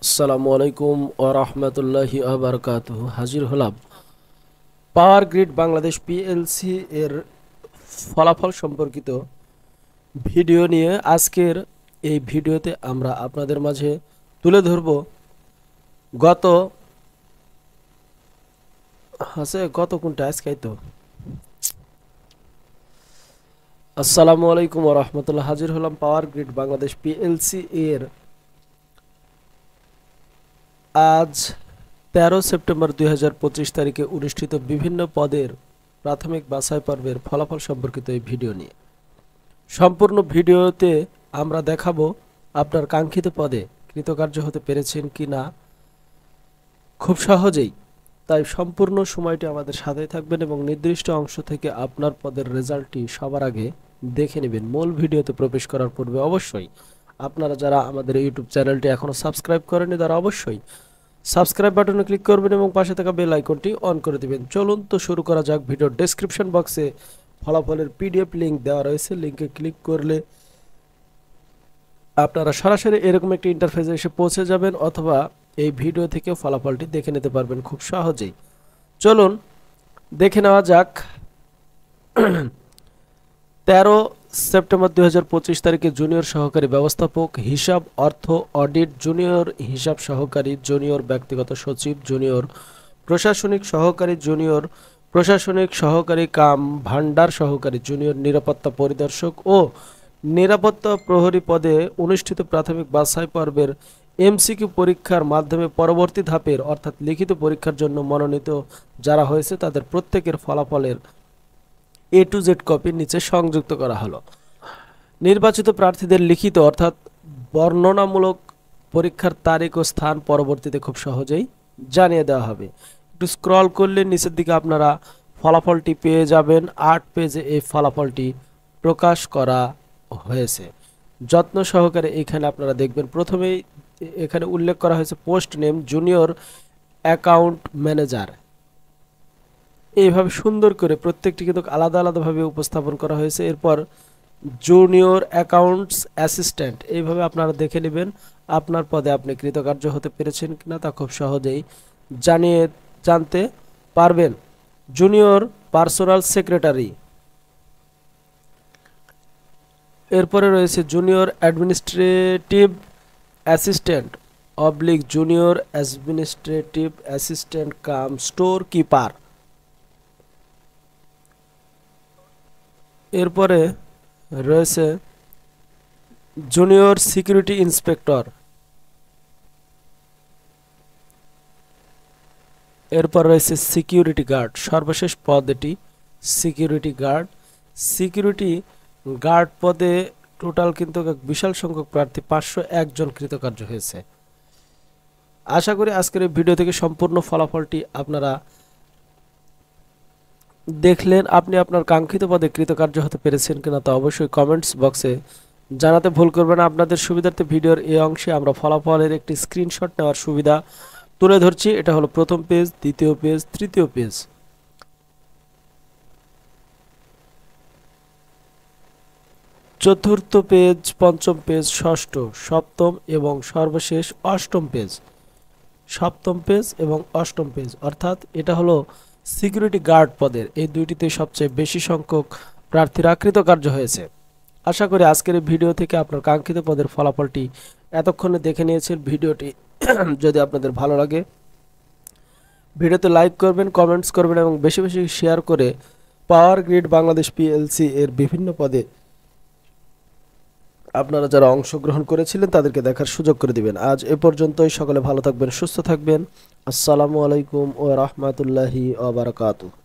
আসসালামু আলাইকুম ওয়া রাহমাতুল্লাহি ওয়া বারাকাতুহু। হাজির হলাম পাওয়ার গ্রিড বাংলাদেশ পিএলসি এর ফলাফল সম্পর্কিত ভিডিও নিয়ে। আজকের এই ভিডিওতে আমরা আপনাদের মাঝে তুলে ধরব গত গত কোনটা আজকেই তো। আসসালামু আলাইকুম ওয়া রাহমাতুল্লাহ। হাজির হলাম পাওয়ার গ্রিড বাংলাদেশ পিএলসি এর আজ 13 সেপ্টেম্বর 2025 তারিখে অনুষ্ঠিত বিভিন্ন পদের প্রাথমিক বাছাই পর্বের ফলাফল সম্পর্কিত এই ভিডিও নিয়ে। সম্পূর্ণ ভিডিওতে আমরা দেখাবো আপনার কাঙ্ক্ষিত পদে কৃতকার্য হতে পেরেছেন কি না খুব সহজেই। তাই সম্পূর্ণ সময়টি আমাদের সাথে থাকবেন এবং নির্দিষ্ট অংশ থেকে আপনার পদের রেজাল্টটি সবার আগে দেখে নেবেন। মূল ভিডিওতে প্রবেশ করার পূর্বে অবশ্যই আপনারা যারা আমাদের ইউটিউব চ্যানেলটি এখনও সাবস্ক্রাইব করেননি তারা অবশ্যই সাবস্ক্রাইব বাটনে ক্লিক করবেন এবং পাশে থাকা বেল আইকনটি অন করে দিবেন। চলুন তো শুরু করা যাক। ভিডিওর ডেসক্রিপশন বক্সে ফলাফলের পিডিএফ লিংক দেওয়া রয়েছে। লিংকে ক্লিক করলে আপনারা সরাসরি এরকম একটি ইন্টারফেসে এসে পৌঁছে যাবেন, অথবা এই ভিডিও থেকে ফলাফলটি দেখে নিতে পারবেন খুব সহজেই। চলুন দেখে নেওয়া যাক। 13 সেপ্টেম্বর 2025 তারিখে জুনিয়র সহকারী ব্যবস্থাপক, হিসাব অর্থ অডিট, জুনিয়র হিসাব সহকারী, জুনিয়র ব্যক্তিগত সচিব, জুনিয়র প্রশাসনিক সহকারী, জুনিয়র প্রশাসনিক সহকারী কাম ভান্ডার সহকারী, জুনিয়র নিরাপত্তা পরিদর্শক ও নিরাপত্তা প্রহরী পদে অনুষ্ঠিত প্রাথমিক বাছাই পর্বের এমসিকিউ পরীক্ষার মাধ্যমে পরবর্তী ধাপের অর্থাৎ লিখিত পরীক্ষার জন্য মনোনীত যারা হয়েছে তাদের প্রত্যেকের ফলাফলের A to Z কপি নিচে সংযুক্ত করা হলো। নির্বাচিত প্রার্থীদের লিখিত অর্থাৎ বর্ণনামূলক পরীক্ষার তারিখ ও স্থান পরবর্তীতে খুব সহজেই জানিয়ে দেওয়া হবে। একটু স্ক্রল করলে নিচের দিকে আপনারা ফলাফলটি পেয়ে যাবেন। 8 পেজে এই ফলাফলটি প্রকাশ করা হয়েছে। যত্ন সহকারে এখানে আপনারা দেখবেন প্রথমেই এখানে উল্লেখ করা হয়েছে post name junior account manager. এইভাবে সুন্দর করে প্রত্যেকটি কিন্তু আলাদা আলাদাভাবে উপস্থাপন করা হয়েছে। এরপর জুনিয়র অ্যাকাউন্টস অ্যাসিস্ট্যান্ট, এইভাবে আপনারা দেখে নেবেন আপনার পদে আপনি কৃতকার্য হতে পেরেছেন কিনা তা খুব সহজেই জানতে পারবেন। জুনিয়র পার্সোনাল সেক্রেটারি, এরপরে রয়েছে junior administrative assistant oblique junior administrative assistant cum store keeper. এরপরে রয়েছে জুনিয়র সিকিউরিটি ইন্সপেক্টর। এরপর রয়েছে সিকিউরিটি গার্ড, সর্বশেষ পদ এটি সিকিউরিটি গার্ড। সিকিউরিটি গার্ড পদে টোটাল কিন্তু বিশাল সংখ্যক প্রার্থী 501 জন কৃতকার্য হয়েছে। আশা করি আজকের এই ভিডিও থেকে সম্পূর্ণ ফলাফলটি আপনারা দেখলেন। আপনি আপনার কাঙ্ক্ষিত পদে কৃতকার্য হতে পেরেছেন কিনা তা অবশ্যই কমেন্টস বক্সে জানাতে ভুল করবেন না। আপনাদের সুবিধার্থে ভিডিওর এই অংশে আমরা ফলাফলের একটি স্ক্রিনশট নেওয়ার সুবিধা তুলে ধরছি। এটা হলো প্রথম পেজ, দ্বিতীয় পেজ, তৃতীয় পেজ, চতুর্থ পেজ, পঞ্চম পেজ, ষষ্ঠ, সপ্তম এবং সর্বশেষ অষ্টম পেজ। সপ্তম পেজ এবং অষ্টম পেজ অর্থাৎ এটা হলো সিকিউরিটি গার্ড পদের এই দুইটিতে সবচেয়ে বেশি সংখ্যক প্রার্থীরা কৃতকার্য হয়েছে। আশা করি আজকের এই ভিডিও থেকে আপনার কাঙ্ক্ষিত পদের ফলাফলটি এতক্ষণে দেখে নিয়েছেন। ভিডিওটি যদি আপনাদের ভালো লাগে ভিডিওতে লাইক করবেন, কমেন্টস করবেন এবং বেশি বেশি শেয়ার করে পাওয়ার গ্রিড বাংলাদেশ পিএলসি এর বিভিন্ন পদে আপনারা যারা অংশগ্রহণ করেছিলেন তাদেরকে দেখার সুযোগ করে দিবেন। আজ এ পর্যন্তই। সকলে ভালো থাকবেন, সুস্থ থাকবেন। আসসালামু আলাইকুম ওয়া রাহমাতুল্লাহি ওয়া বারাকাতুহু।